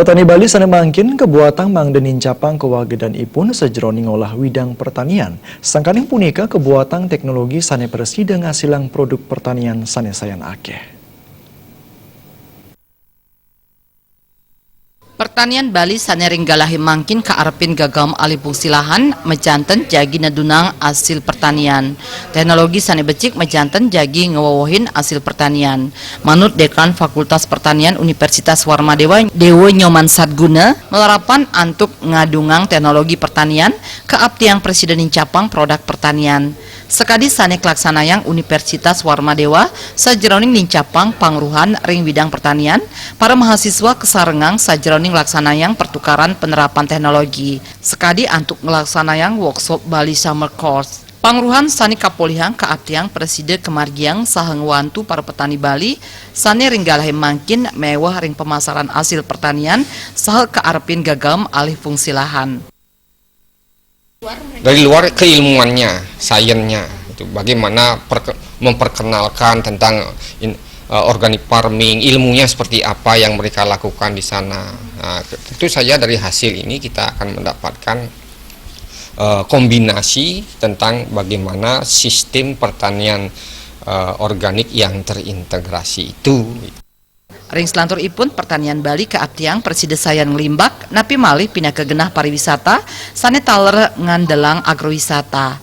Petani Bali sana mangkin kebuatan Mang Denin Capang kewagedan ipun sejroning olah widang pertanian. Sangkaning punika kebuatan teknologi sane persida ngasilang produk pertanian sane sayan akeh. Pertanian Bali sanering galahi mangkin kaarepin gagam alih fungsi lahan mejanten jagi nadunang hasil pertanian. Teknologi sane becik mejanten jagi ngewowohin hasil pertanian. Manut Dekan Fakultas Pertanian Universitas Warmadewa Dewa Nyoman Sadguna melarapan antuk ngadungang teknologi pertanian keaptiang Presiden Capang produk pertanian. Sekadi sane kelaksanayang Universitas Warmadewa sajroning Nincapang pangruhan ring bidang pertanian para mahasiswa kesarengang sajroning laksanayang pertukaran penerapan teknologi. Sekadi antuk ngelaksanayang workshop Bali Summer Course. Pangruhan sani kapolihang kaaptiang Presiden kemargiang saheng wantu para petani Bali sane ringgalahe mangkin mewah ring pemasaran hasil pertanian saha kaarepin gagam alih fungsi lahan. Dari luar keilmuannya, sainsnya, itu bagaimana memperkenalkan tentang organic farming, ilmunya seperti apa yang mereka lakukan di sana. Nah, tentu saja dari hasil ini kita akan mendapatkan kombinasi tentang bagaimana sistem pertanian organik yang terintegrasi itu. Ring selantur ipun pertanian Bali keaptiang Presiden sayan ngelimbak napi malih pindah ke genah pariwisata sane taler ngandelang agrowisata.